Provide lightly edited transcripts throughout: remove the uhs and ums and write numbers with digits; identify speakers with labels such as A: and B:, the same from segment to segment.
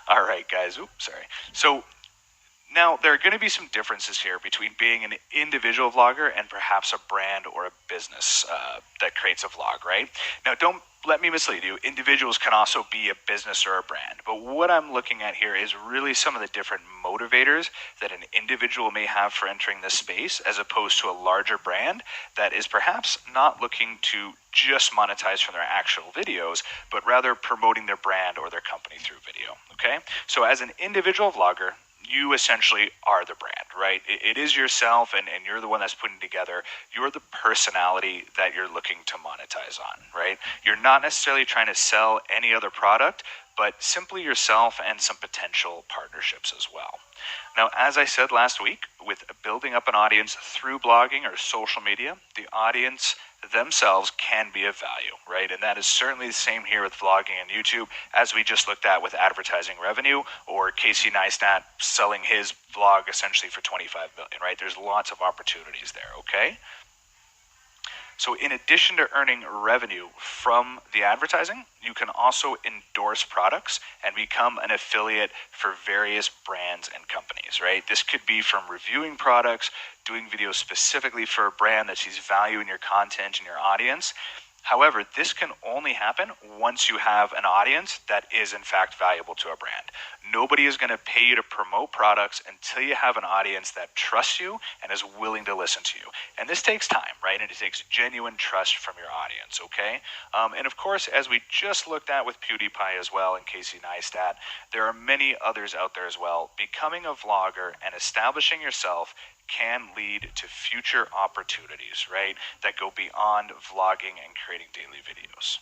A: All right, guys. Oops, sorry. So now, there are going to be some differences here between being an individual vlogger and perhaps a brand or a business that creates a vlog, right? Now, don't let me mislead you. Individuals can also be a business or a brand. But what I'm looking at here is really some of the different motivators that an individual may have for entering this space, as opposed to a larger brand that is perhaps not looking to just monetize from their actual videos, but rather promoting their brand or their company through video, okay? So as an individual vlogger, you essentially are the brand, right? It is yourself, and you're the one that's putting together. You're the personality that you're looking to monetize on, right? You're not necessarily trying to sell any other product, but simply yourself and some potential partnerships as well. Now, as I said last week, with building up an audience through blogging or social media, the audience themselves can be of value, right? And that is certainly the same here with vlogging and YouTube, as we just looked at with advertising revenue, or Casey Neistat selling his vlog essentially for 25 million, right? There's lots of opportunities there, okay? So in addition to earning revenue from the advertising, you can also endorse products and become an affiliate for various brands and companies, right? This could be from reviewing products, doing videos specifically for a brand that sees value in your content and your audience. However, this can only happen once you have an audience that is in fact valuable to a brand. Nobody is going to pay you to promote products until you have an audience that trusts you and is willing to listen to you. And this takes time, right? And it takes genuine trust from your audience, okay? And of course, as we just looked at with PewDiePie as well and Casey Neistat, there are many others out there as well. Becoming a vlogger and establishing yourself can lead to future opportunities, right, that go beyond vlogging and creating daily videos.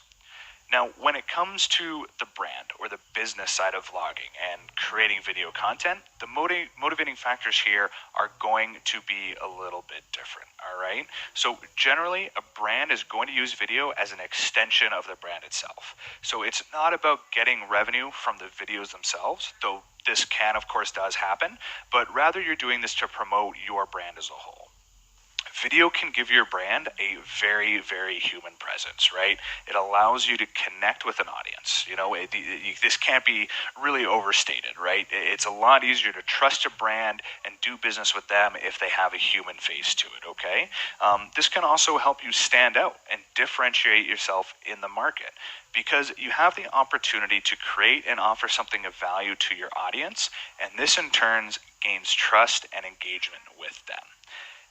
A: Now, when it comes to the brand or the business side of vlogging and creating video content, the motivating factors here are going to be a little bit different, all right? So generally, a brand is going to use video as an extension of the brand itself. So it's not about getting revenue from the videos themselves, though this can, of course, does happen, but rather you're doing this to promote your brand as a whole. Video can give your brand a very, very human presence, right? It allows you to connect with an audience. You know, this can't be really overstated, right? It's a lot easier to trust a brand and do business with them if they have a human face to it, okay? This can also help you stand out and differentiate yourself in the market, because you have the opportunity to create and offer something of value to your audience, and this in turn gains trust and engagement with them.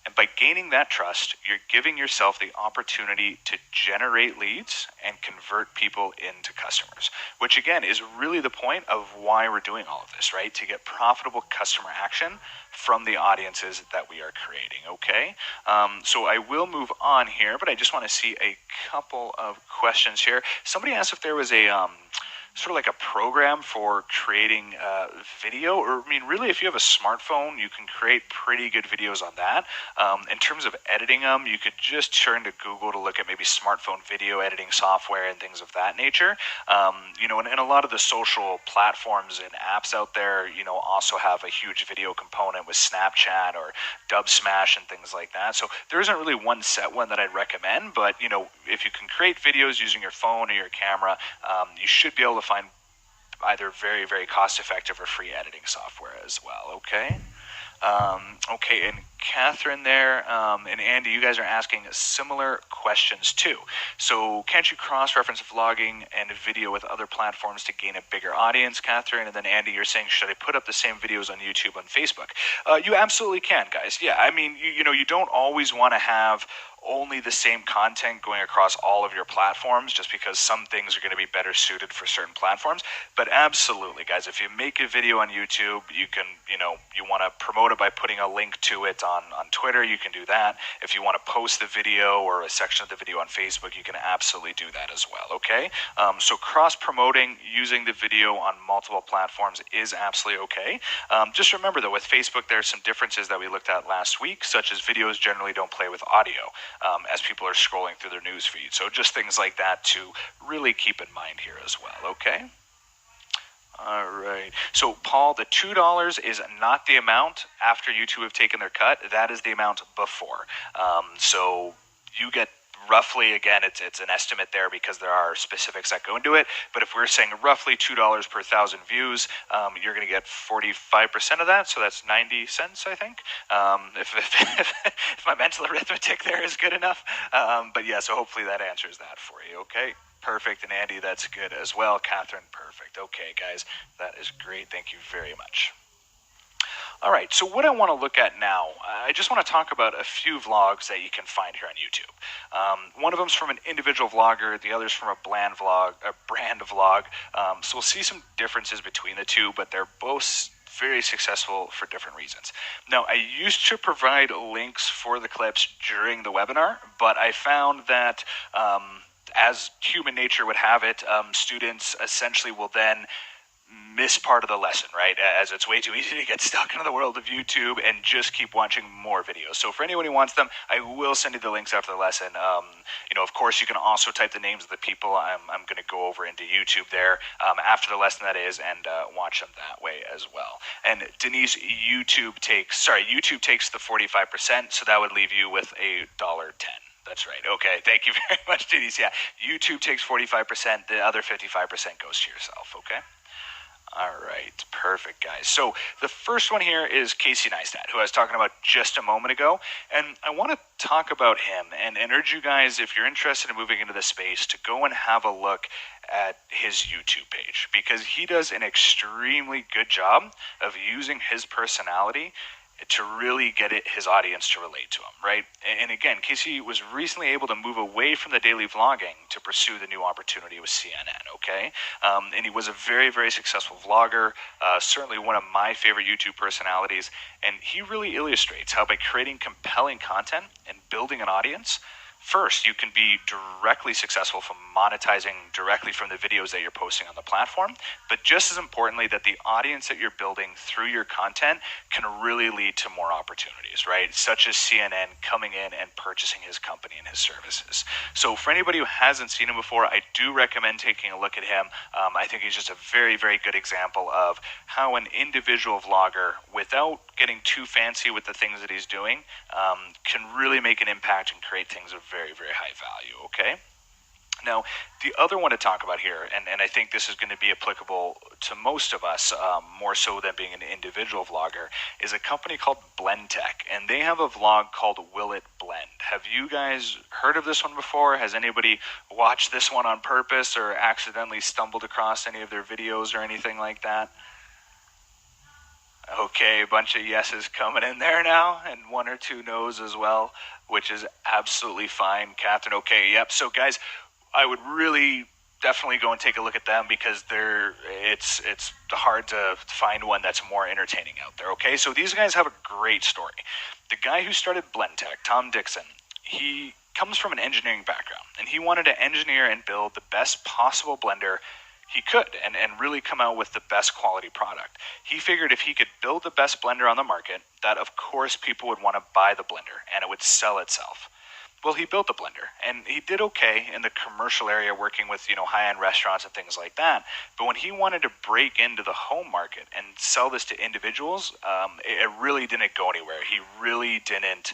A: And by gaining that trust, you're giving yourself the opportunity to generate leads and convert people into customers, which again is really the point of why we're doing all of this, right? To get profitable customer action from the audiences that we are creating, okay? So I will move on here, but I just want to see a couple of questions here. Somebody asked if there was a sort of like a program for creating video, or I mean, really, if you have a smartphone, you can create pretty good videos on that. In terms of editing them, you could just turn to Google to look at maybe smartphone video editing software and things of that nature. You know, and a lot of the social platforms and apps out there, you know, also have a huge video component with Snapchat or Dubsmash and things like that. So there isn't really one set one that I'd recommend, but you know, if you can create videos using your phone or your camera, you should be able to find either very, very cost-effective or free editing software as well, okay? Okay, and Catherine there, and Andy, you guys are asking similar questions too. So can't you cross-reference vlogging and video with other platforms to gain a bigger audience, Catherine? And then Andy, you're saying, should I put up the same videos on YouTube and Facebook? You absolutely can, guys. Yeah, I mean, you know, you don't always want to have only the same content going across all of your platforms, just because some things are going to be better suited for certain platforms. But absolutely, guys, if you make a video on YouTube, you can, you know, you want to promote it by putting a link to it on Twitter, you can do that. If you want to post the video or a section of the video on Facebook, you can absolutely do that as well, okay? So cross-promoting using the video on multiple platforms is absolutely okay. Just remember, though, with Facebook, there's some differences that we looked at last week, such as videos generally don't play with audio as people are scrolling through their news feed. So just things like that to really keep in mind here as well, okay? All right. So, Paul, the $2 is not the amount after YouTube have taken their cut. That is the amount before. So you get roughly, again, it's an estimate there because there are specifics that go into it. But if we're saying roughly $2 per 1,000 views, you're going to get 45% of that. So that's 90 cents, I think. If my mental arithmetic there is good enough. But yeah, so hopefully that answers that for you. Okay. Perfect. And Andy, that's good as well. Catherine, perfect. Okay, guys, that is great. Thank you very much. All right, so what I want to look at now, I just want to talk about a few vlogs that you can find here on YouTube. One of them's from an individual vlogger, the other's from a brand vlog. So we'll see some differences between the two, but they're both very successful for different reasons. Now, I used to provide links for the clips during the webinar, but I found that as human nature would have it, students essentially will then miss part of the lesson, right? As it's way too easy to get stuck into the world of YouTube and just keep watching more videos. So for anyone who wants them, I will send you the links after the lesson. Of course, you can also type the names of the people I'm going to go over into YouTube there after the lesson, that is, and watch them that way as well. And Denise, YouTube takes the 45%, so that would leave you with $1.10. That's right. Okay. Thank you very much, Denise. Yeah, YouTube takes 45%. The other 55% goes to yourself. Okay. All right, perfect, guys. So the first one here is Casey Neistat, who I was talking about just a moment ago. And I want to talk about him and urge you guys, if you're interested in moving into this space, to go and have a look at his YouTube page, because he does an extremely good job of using his personality to really get his audience to relate to him, right? And again, Casey was recently able to move away from the daily vlogging to pursue the new opportunity with CNN, okay? And he was a very, very successful vlogger, certainly one of my favorite YouTube personalities, and he really illustrates how by creating compelling content and building an audience, first, you can be directly successful from monetizing directly from the videos that you're posting on the platform, but just as importantly, that the audience that you're building through your content can really lead to more opportunities, right? Such as CNN coming in and purchasing his company and his services. So for anybody who hasn't seen him before, I do recommend taking a look at him. I think he's just a very, very good example of how an individual vlogger, without getting too fancy with the things that he's doing, can really make an impact and create things of very, very high value, okay? Now, the other one to talk about here, and I think this is going to be applicable to most of us, more so than being an individual vlogger, is a company called Blendtec, and they have a vlog called Will It Blend. Have you guys heard of this one before? Has anybody watched this one on purpose or accidentally stumbled across any of their videos or anything like that? Okay, a bunch of yeses coming in there now, and one or two no's as well, which is absolutely fine. Catherine, okay, yep. So guys, I would really definitely go and take a look at them, because it's hard to find one that's more entertaining out there, okay? So these guys have a great story. The guy who started Blendtec, Tom Dixon, he comes from an engineering background, and he wanted to engineer and build the best possible blender he could and really come out with the best quality product. He figured if he could build the best blender on the market, that of course people would want to buy the blender and it would sell itself. Well, he built the blender, and he did okay in the commercial area working with, high-end restaurants and things like that. But when he wanted to break into the home market and sell this to individuals, it really didn't go anywhere. He really didn't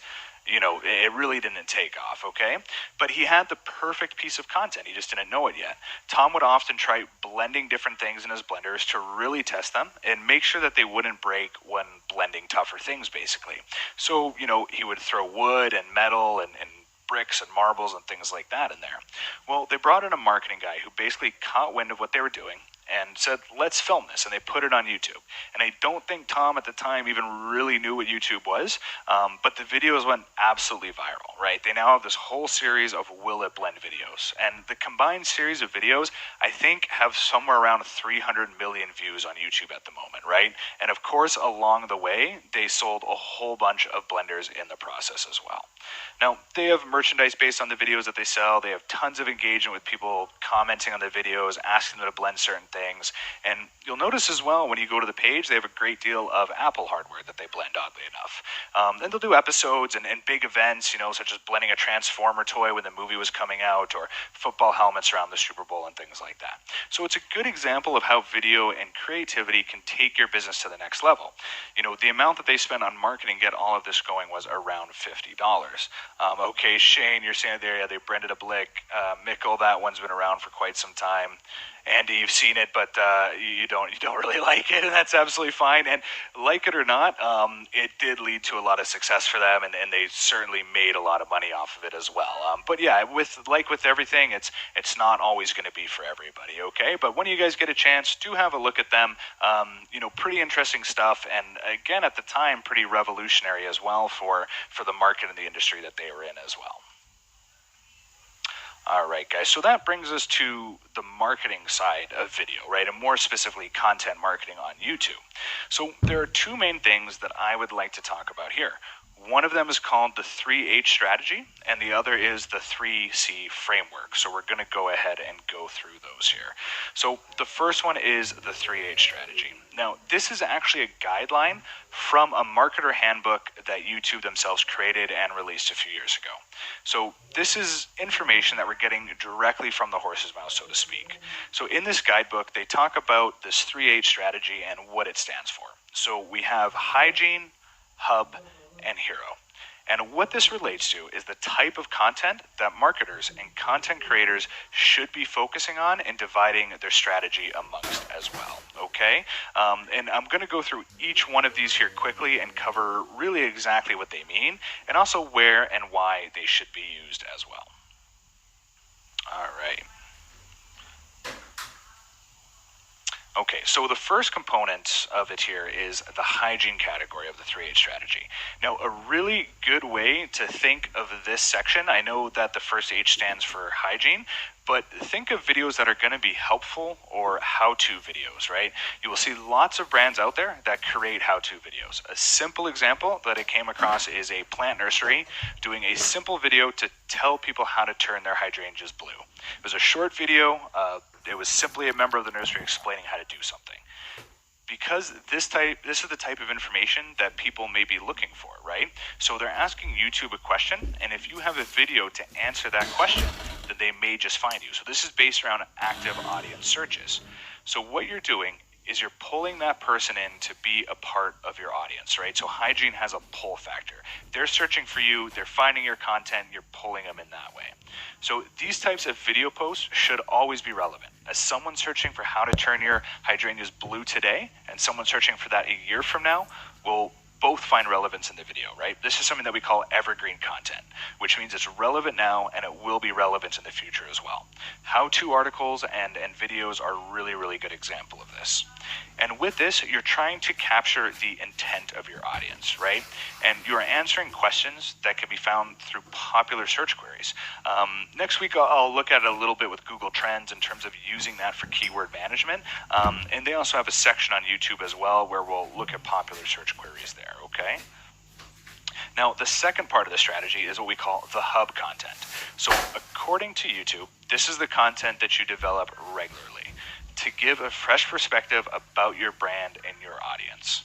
A: it really didn't take off, okay? But he had the perfect piece of content. He just didn't know it yet. Tom would often try blending different things in his blenders to really test them and make sure that they wouldn't break when blending tougher things, basically. So, he would throw wood and metal and bricks and marbles and things like that in there. Well, they brought in a marketing guy who basically caught wind of what they were doing and said, let's film this, and they put it on YouTube. And I don't think Tom at the time even really knew what YouTube was, but the videos went absolutely viral, right? They now have this whole series of Will It Blend videos, and the combined series of videos, I think, have somewhere around 300 million views on YouTube at the moment, right? And of course, along the way, they sold a whole bunch of blenders in the process as well. Now, they have merchandise based on the videos that they sell. They have tons of engagement with people commenting on the videos, asking them to blend certain things. things. And you'll notice as well when you go to the page, they have a great deal of Apple hardware that they blend, oddly enough. And they'll do episodes and big events, such as blending a Transformer toy when the movie was coming out, or football helmets around the Super Bowl and things like that. So it's a good example of how video and creativity can take your business to the next level. The amount that they spent on marketing to get all of this going was around $50. Okay, Shane, you're saying there, yeah, they branded a Blick. Mickle, that one's been around for quite some time. Andy, you've seen it, but you don't really like it, and that's absolutely fine. And like it or not, it did lead to a lot of success for them, and they certainly made a lot of money off of it as well. But yeah, with everything, it's not always going to be for everybody, okay? But when you guys get a chance, do have a look at them. Pretty interesting stuff, and again, at the time, pretty revolutionary as well for the market and the industry that they were in as well. All right, guys, so that brings us to the marketing side of video, right? And more specifically, content marketing on YouTube. So there are two main things that I would like to talk about here. One of them is called the 3H strategy, and the other is the 3C framework. So we're going to go ahead and go through those here. So the first one is the 3H strategy. Now, this is actually a guideline from a marketer handbook that YouTube themselves created and released a few years ago. So this is information that we're getting directly from the horse's mouth, so to speak. So in this guidebook, they talk about this 3H strategy and what it stands for. So we have hygiene, hub, and hero. And what this relates to is the type of content that marketers and content creators should be focusing on and dividing their strategy amongst as well, okay? And I'm going to go through each one of these here quickly and cover really exactly what they mean, and also where and why they should be used as well. All right. Okay, so the first component of it here is the hygiene category of the 3H strategy. Now, a really good way to think of this section, I know that the first H stands for hygiene, but think of videos that are going to be helpful or how-to videos, right? You will see lots of brands out there that create how-to videos. A simple example that I came across is a plant nursery doing a simple video to tell people how to turn their hydrangeas blue. It was a short video. It was simply a member of the nursery explaining how to do something. Because this is the type of information that people may be looking for, right? So they're asking YouTube a question, and if you have a video to answer that question, then they may just find you. So this is based around active audience searches. So what you're doing is you're pulling that person in to be a part of your audience, right? So hygiene has a pull factor. They're searching for you, they're finding your content, you're pulling them in that way. So these types of video posts should always be relevant. As someone searching for how to turn your hydrangeas blue today and someone searching for that a year from now will both find relevance in the video, right? This is something that we call evergreen content, which means it's relevant now and it will be relevant in the future as well. How-to articles and videos are really, really good example of this. And with this, you're trying to capture the intent of your audience, right? And you're answering questions that can be found through popular search queries. Next week, I'll look at it a little bit with Google Trends in terms of using that for keyword management. And they also have a section on YouTube as well where we'll look at popular search queries there, okay? Now, the second part of the strategy is what we call the hub content. So according to YouTube, this is the content that you develop regularly to give a fresh perspective about your brand and your audience.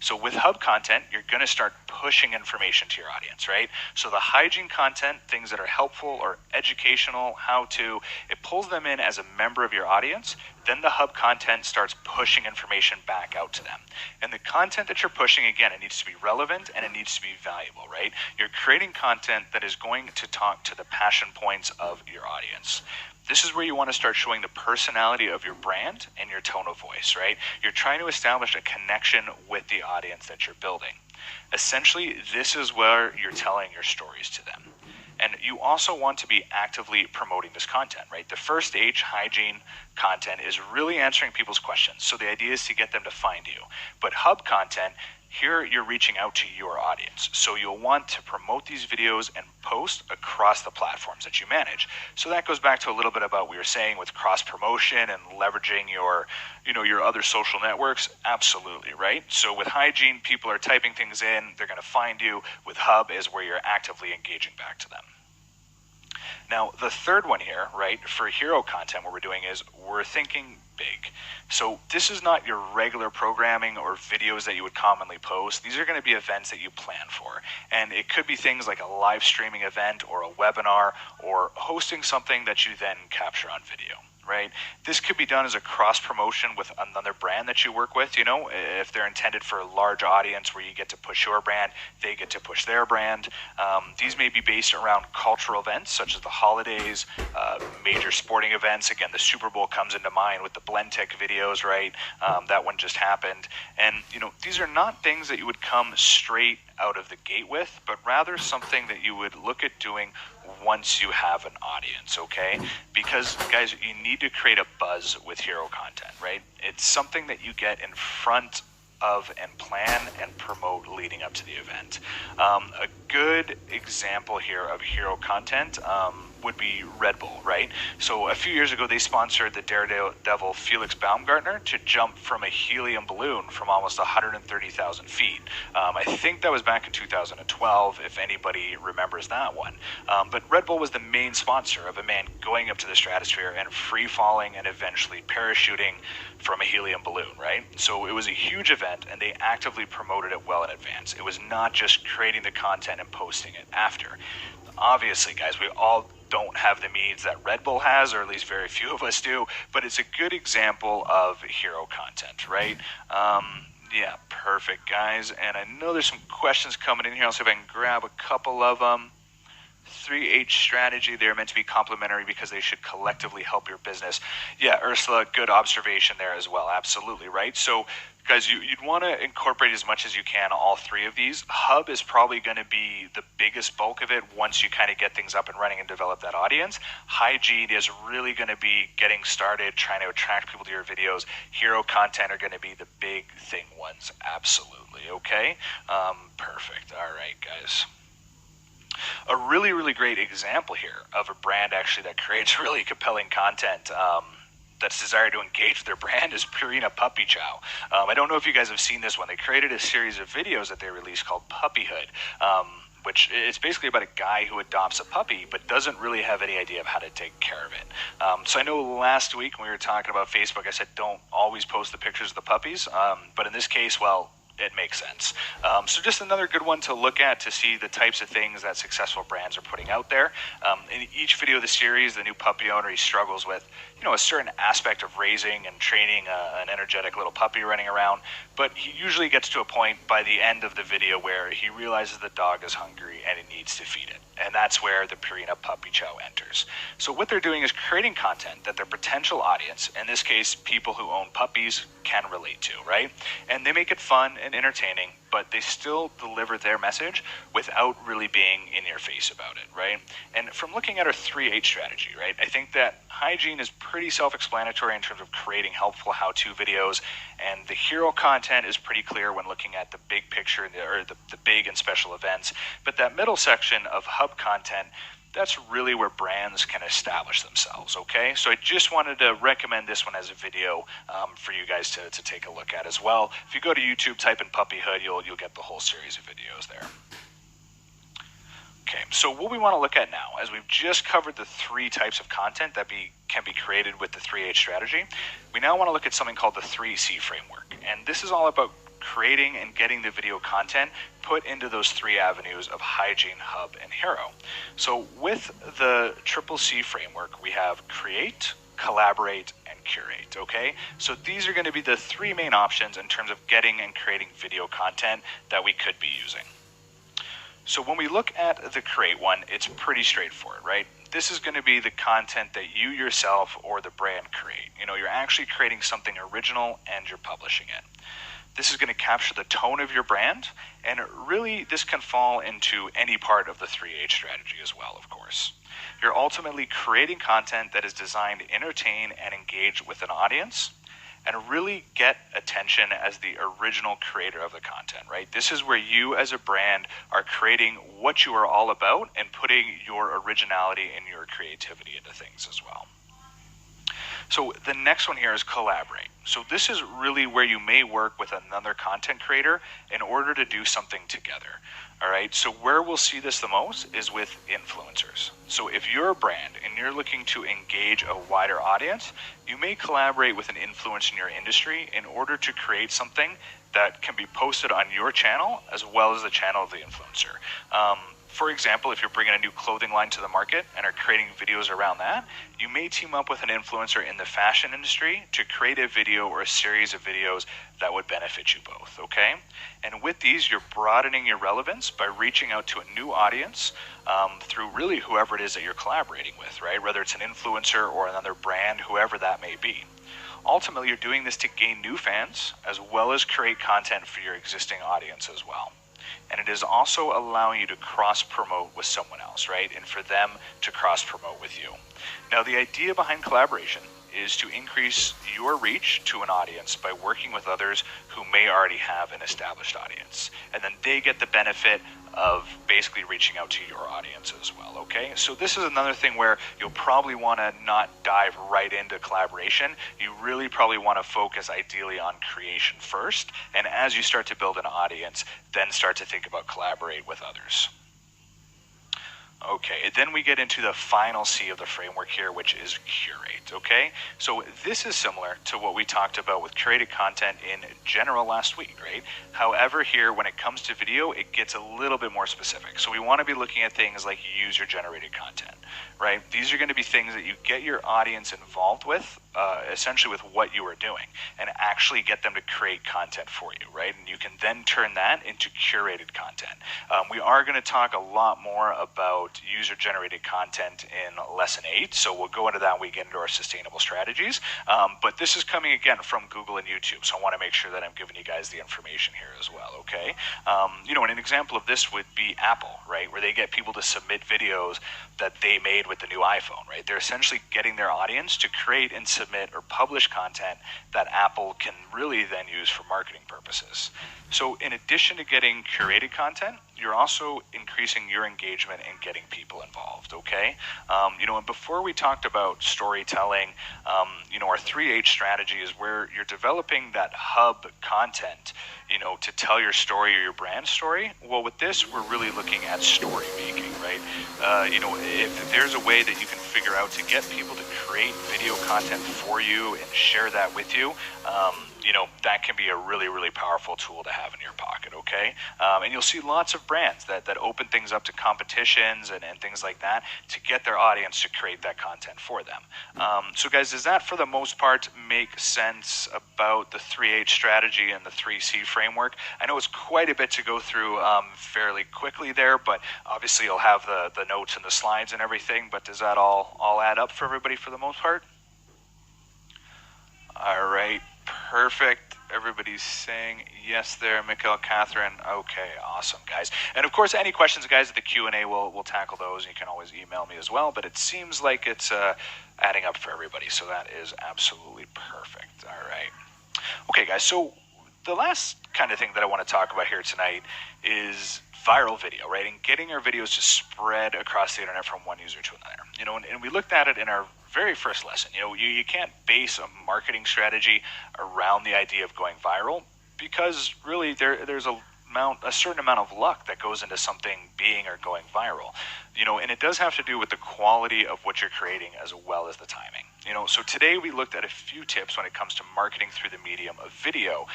A: So with hub content, you're going to start pushing information to your audience, right? So the hygiene content, things that are helpful or educational, how-to, it pulls them in as a member of your audience. Then the hub content starts pushing information back out to them. And the content that you're pushing, again, it needs to be relevant and it needs to be valuable, right? You're creating content that is going to talk to the passion points of your audience. This is where you want to start showing the personality of your brand and your tone of voice, right? You're trying to establish a connection with the audience that you're building. Essentially, this is where you're telling your stories to them. And you also want to be actively promoting this content, right? The first H, hygiene content, is really answering people's questions. So the idea is to get them to find you. But hub content, here you're reaching out to your audience. So you'll want to promote these videos and post across the platforms that you manage. So that goes back to a little bit about what we were saying with cross promotion and leveraging your other social networks. Absolutely, right? So with hygiene, people are typing things in, they're going to find you. With hub is where you're actively engaging back to them. Now, the third one here, right, for hero content, what we're doing is we're thinking big. So this is not your regular programming or videos that you would commonly post. These are going to be events that you plan for. And it could be things like a live streaming event or a webinar or hosting something that you then capture on video. Right? This could be done as a cross promotion with another brand that you work with. You know, if they're intended for a large audience where you get to push your brand, they get to push their brand. These may be based around cultural events such as the holidays, major sporting events. Again, the Super Bowl comes into mind with the Blendtec videos, right? That one just happened. And, you know, these are not things that you would come straight out of the gate with, but rather something that you would look at doing once you have an audience, okay? Because, guys, you need to create a buzz with hero content, right? It's something that you get in front of and plan and promote leading up to the event. A good example here of hero content would be Red Bull, right? So a few years ago, they sponsored the daredevil Felix Baumgartner to jump from a helium balloon from almost 130,000 feet. I think that was back in 2012, if anybody remembers that one. But Red Bull was the main sponsor of a man going up to the stratosphere and free falling and eventually parachuting from a helium balloon, right? So it was a huge event, and they actively promoted it well in advance. It was not just creating the content and posting it after. Obviously, guys, we all don't have the means that Red Bull has, or at least very few of us do, but it's a good example of hero content, right? Yeah, perfect, guys. And I know there's some questions coming in here. I'll see if I can grab a couple of them. 3H strategy, they're meant to be complementary because they should collectively help your business. Yeah, Ursula, good observation there as well. Absolutely, right? So, guys, you'd want to incorporate as much as you can all three of these. Hub is probably going to be the biggest bulk of it once you kind of get things up and running and develop that audience. Hygiene is really going to be getting started, trying to attract people to your videos. Hero content are going to be the big thing ones. Absolutely, okay? Perfect. All right, guys. A really, really great example here of a brand actually that creates really compelling content that's desired to engage with their brand is Purina Puppy Chow. I don't know if you guys have seen this one. They created a series of videos that they released called Puppyhood, which is basically about a guy who adopts a puppy but doesn't really have any idea of how to take care of it. So I know last week when we were talking about Facebook, I said don't always post the pictures of the puppies, but in this case, well, it makes sense. So just another good one to look at to see the types of things that successful brands are putting out there. In each video of the series, the new puppy owner, he struggles with, you know, a certain aspect of raising and training an energetic little puppy running around, but he usually gets to a point by the end of the video where he realizes the dog is hungry and he needs to feed it. And that's where the Purina Puppy Chow enters. So what they're doing is creating content that their potential audience, in this case, people who own puppies, can relate to, right? And they make it fun and entertaining, but they still deliver their message without really being in your face about it, right? And from looking at our 3H strategy, right, I think that hygiene is pretty self-explanatory in terms of creating helpful how-to videos, and the hero content is pretty clear when looking at the big picture or the big and special events. But that middle section of hub content, that's really where brands can establish themselves, okay? So I just wanted to recommend this one as a video for you guys to take a look at as well. If you go to YouTube, type in Puppyhood, you'll get the whole series of videos there. Okay, so what we want to look at now, as we've just covered the three types of content that can be created with the 3H strategy, we now want to look at something called the 3C framework. And this is all about creating and getting the video content put into those three avenues of hygiene, hub, and hero. So with the Triple C framework, we have create, collaborate, and curate, okay? So these are going to be the three main options in terms of getting and creating video content that we could be using. So when we look at the create one, it's pretty straightforward, right? This is going to be the content that you yourself or the brand create. You know, you're actually creating something original and you're publishing it. This is going to capture the tone of your brand, and really this can fall into any part of the 3H strategy as well, of course. You're ultimately creating content that is designed to entertain and engage with an audience and really get attention as the original creator of the content, right? This is where you as a brand are creating what you are all about and putting your originality and your creativity into things as well. So the next one here is collaborate. So this is really where you may work with another content creator in order to do something together. All right, so where we'll see this the most is with influencers. So if you're a brand and you're looking to engage a wider audience, you may collaborate with an influencer in your industry in order to create something that can be posted on your channel as well as the channel of the influencer. For example, if you're bringing a new clothing line to the market and are creating videos around that, you may team up with an influencer in the fashion industry to create a video or a series of videos that would benefit you both, okay? And with these, you're broadening your relevance by reaching out to a new audience through really whoever it is that you're collaborating with, right? Whether it's an influencer or another brand, whoever that may be. Ultimately, you're doing this to gain new fans as well as create content for your existing audience as well. And it is also allowing you to cross-promote with someone else, right? And for them to cross-promote with you. Now, the idea behind collaboration is to increase your reach to an audience by working with others who may already have an established audience. And then they get the benefit of basically reaching out to your audience as well, okay? So this is another thing where you'll probably want to not dive right into collaboration. You really probably want to focus ideally on creation first, and as you start to build an audience, then start to think about collaborate with others. Okay, then we get into the final C of the framework here, which is curate, okay? So this is similar to what we talked about with curated content in general last week, right? However, here, when it comes to video, it gets a little bit more specific. So we want to be looking at things like user-generated content, right? These are going to be things that you get your audience involved with, essentially with what you are doing, and actually get them to create content for you, right? And you can then turn that into curated content. We are going to talk a lot more about user-generated content in lesson 8, so we'll go into that when we get into our sustainable strategies. But this is coming again from Google and YouTube, so I want to make sure that I'm giving you guys the information here as well, okay? And an example of this would be Apple, right, where they get people to submit videos that they made with the new iPhone, right? They're essentially getting their audience to create and submit or publish content that Apple can really then use for marketing purposes. So in addition to getting curated content, you're also increasing your engagement and getting people involved, okay? And before we talked about storytelling, our 3H strategy is where you're developing that hub content, to tell your story or your brand story. Well, with this, we're really looking at story making, right? If there's a way that you can figure out to get people to create video content for you and share that with you, that can be a really, really powerful tool to have in your pocket, okay? And you'll see lots of brands that open things up to competitions and things like that to get their audience to create that content for them. So guys, does that for the most part make sense about the 3H strategy and the 3C framework? I know it's quite a bit to go through fairly quickly there, but obviously you'll have the notes and the slides and everything, but does that all add up for everybody for the most part? All right. Perfect. Everybody's saying yes there, Mikhail, Catherine. Okay, awesome, guys. And of course, any questions, guys, at the Q&A, we'll tackle those. You can always email me as well, but it seems like it's adding up for everybody, so that is absolutely perfect. All right. Okay, guys, so the last kind of thing that I want to talk about here tonight is viral video, right? And getting our videos to spread across the internet from one user to another. And we looked at it in our very first lesson. You can't base a marketing strategy around the idea of going viral because really there's a certain amount of luck that goes into something being or going viral. And it does have to do with the quality of what you're creating as well as the timing. So today we looked at a few tips when it comes to marketing through the medium of video,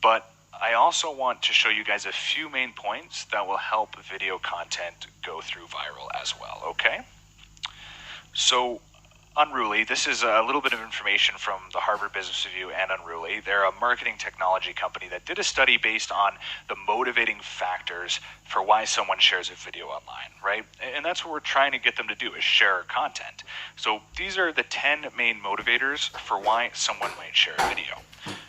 A: but I also want to show you guys a few main points that will help video content go through viral as well, okay? So Unruly, this is a little bit of information from the Harvard Business Review and Unruly. They're a marketing technology company that did a study based on the motivating factors for why someone shares a video online, right? And that's what we're trying to get them to do, is share our content. So these are the 10 main motivators for why someone might share a video.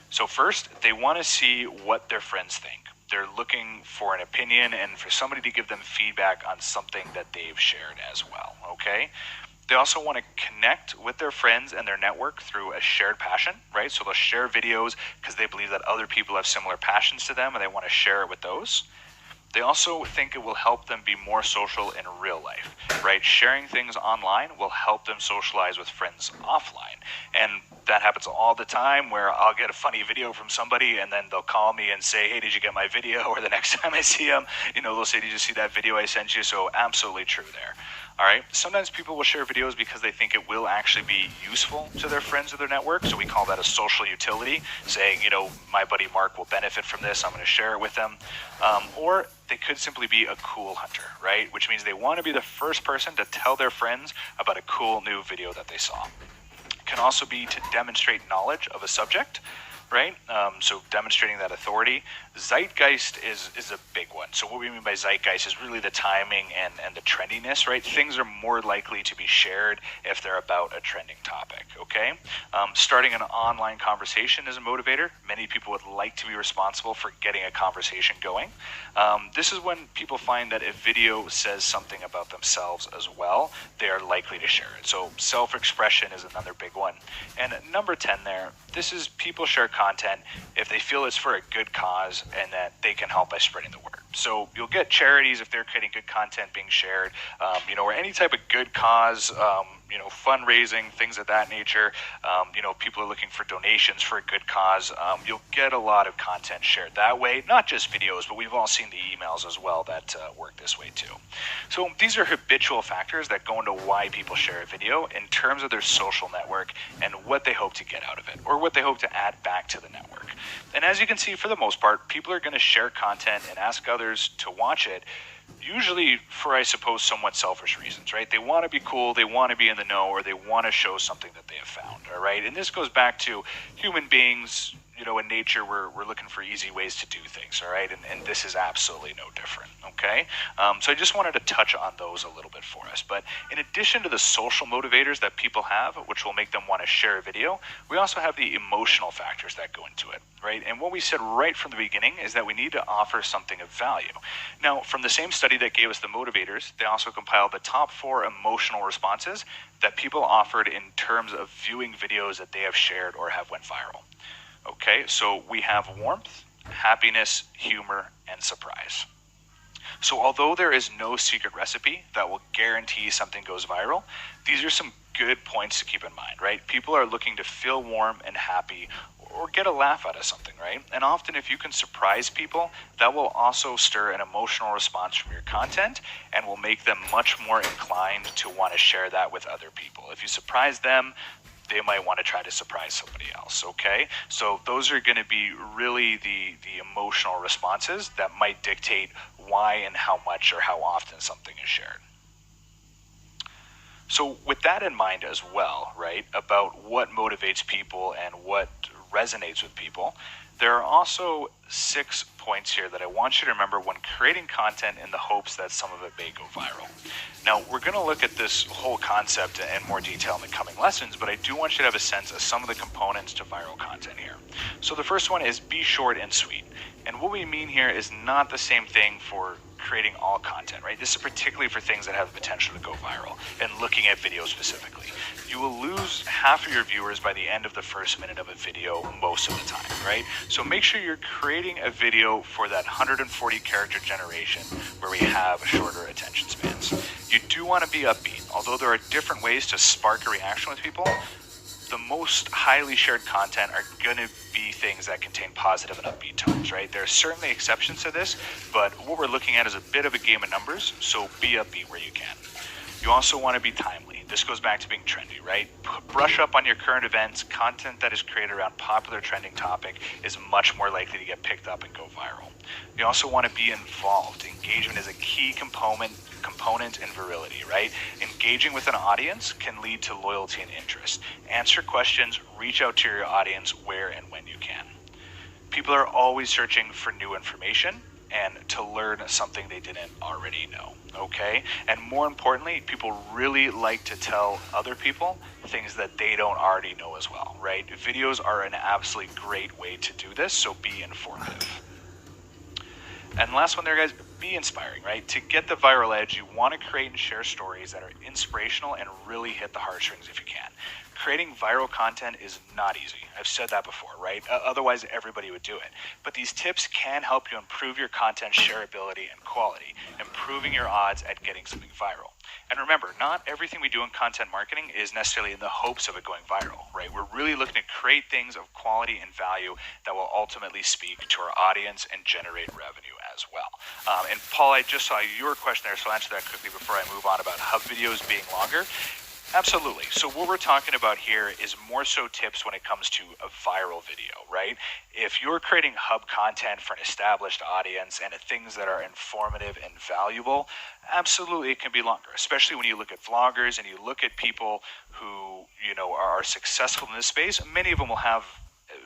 A: So first, they want to see what their friends think. They're looking for an opinion and for somebody to give them feedback on something that they've shared as well, okay? They also want to connect with their friends and their network through a shared passion, right? So they'll share videos because they believe that other people have similar passions to them and they want to share it with those. They also think it will help them be more social in real life, right? Sharing things online will help them socialize with friends offline. And that happens all the time where I'll get a funny video from somebody and then they'll call me and say, hey, did you get my video? Or the next time I see them, they'll say, did you see that video I sent you? So absolutely true there. All right. Sometimes people will share videos because they think it will actually be useful to their friends or their network. So we call that a social utility, saying, my buddy Mark will benefit from this. I'm going to share it with them. Or they could simply be a cool hunter, right? Which means they want to be the first person to tell their friends about a cool new video that they saw. It can also be to demonstrate knowledge of a subject, right? So demonstrating that authority. Zeitgeist is a big one. So what we mean by zeitgeist is really the timing and the trendiness, right? Things are more likely to be shared if they're about a trending topic, okay? Starting an online conversation is a motivator. Many people would like to be responsible for getting a conversation going. This is when people find that if video says something about themselves as well, they are likely to share it. So self-expression is another big one. And number 10 there, this is people share content if they feel it's for a good cause and that they can help by spreading the word. So you'll get charities if they're creating good content being shared, or any type of good cause, fundraising, things of that nature. People are looking for donations for a good cause. You'll get a lot of content shared that way, not just videos, but we've all seen the emails as well that work this way too. So these are habitual factors that go into why people share a video in terms of their social network and what they hope to get out of it or what they hope to add back to the network. And as you can see, for the most part, people are going to share content and ask others to watch it, usually for, I suppose, somewhat selfish reasons, right? They want to be cool, they want to be in the know, or they want to show something that they have found, all right? And this goes back to human beings, in nature, we're looking for easy ways to do things, all right? And this is absolutely no different, okay? So I just wanted to touch on those a little bit for us. But in addition to the social motivators that people have, which will make them want to share a video, we also have the emotional factors that go into it, right? And what we said right from the beginning is that we need to offer something of value. Now, from the same study that gave us the motivators, they also compiled the top 4 emotional responses that people offered in terms of viewing videos that they have shared or have went viral. Okay, so we have warmth, happiness, humor, and surprise. So although there is no secret recipe that will guarantee something goes viral, these are some good points to keep in mind, right? People are looking to feel warm and happy or get a laugh out of something, right? And often if you can surprise people, that will also stir an emotional response from your content and will make them much more inclined to want to share that with other people. If you surprise them, they might want to try to surprise somebody else, okay? So those are going to be really the emotional responses that might dictate why and how much or how often something is shared. So with that in mind as well, right, about what motivates people and what resonates with people, there are also 6 points here that I want you to remember when creating content in the hopes that some of it may go viral. Now, we're going to look at this whole concept in more detail in the coming lessons, but I do want you to have a sense of some of the components to viral content here. So the first one is be short and sweet. And what we mean here is not the same thing for creating all content, right? This is particularly for things that have the potential to go viral and looking at video specifically. You will lose half of your viewers by the end of the first minute of a video most of the time, right? So make sure you're creating a video for that 140 character generation where we have shorter attention spans. You do want to be upbeat. Although there are different ways to spark a reaction with people, the most highly shared content are going to be things that contain positive and upbeat tones, right? There are certainly exceptions to this, but what we're looking at is a bit of a game of numbers, so be upbeat where you can. You also want to be timely. This goes back to being trendy, right? Brush up on your current events. Content that is created around popular trending topic is much more likely to get picked up and go viral. You also want to be involved. Engagement is a key component in virility, right? Engaging with an audience can lead to loyalty and interest. Answer questions, reach out to your audience where and when you can. People are always searching for new information and to learn something they didn't already know, okay? And more importantly, people really like to tell other people things that they don't already know as well, right? Videos are an absolutely great way to do this, so be informative. And last one there, guys, be inspiring, right? To get the viral edge, you want to create and share stories that are inspirational and really hit the heartstrings if you can. Creating viral content is not easy. I've said that before, right? Otherwise, everybody would do it. But these tips can help you improve your content shareability and quality, improving your odds at getting something viral. And remember, not everything we do in content marketing is necessarily in the hopes of it going viral, right? We're really looking to create things of quality and value that will ultimately speak to our audience and generate revenue as well. And Paul, I just saw your question there, so I'll answer that quickly before I move on about hub videos being longer. Absolutely. So what we're talking about here is more so tips when it comes to a viral video, right? If you're creating hub content for an established audience and things that are informative and valuable, absolutely it can be longer, especially when you look at vloggers and you look at people who, are successful in this space. Many of them will have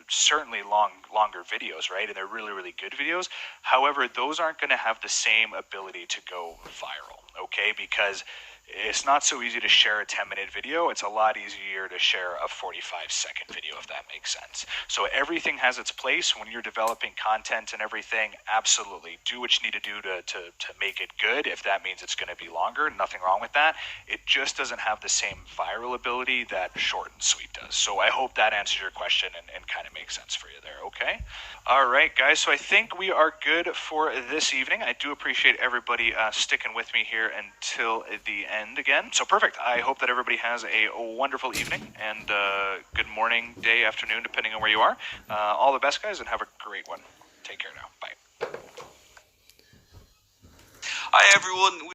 A: certainly longer videos, right? And they're really, really good videos. However, those aren't going to have the same ability to go viral, okay? Because it's not so easy to share a 10-minute video. It's a lot easier to share a 45-second video, if that makes sense. So everything has its place when you're developing content and everything. Absolutely. Do what you need to do to make it good. If that means it's going to be longer, nothing wrong with that. It just doesn't have the same viral ability that short and sweet does. So I hope that answers your question and kind of makes sense for you there, okay? All right, guys. So I think we are good for this evening. I do appreciate everybody sticking with me here until the end again. So perfect. I hope that everybody has a wonderful evening and good morning, day, afternoon, depending on where you are. All the best, guys, and have a great one. Take care now. Bye.
B: Hi, everyone.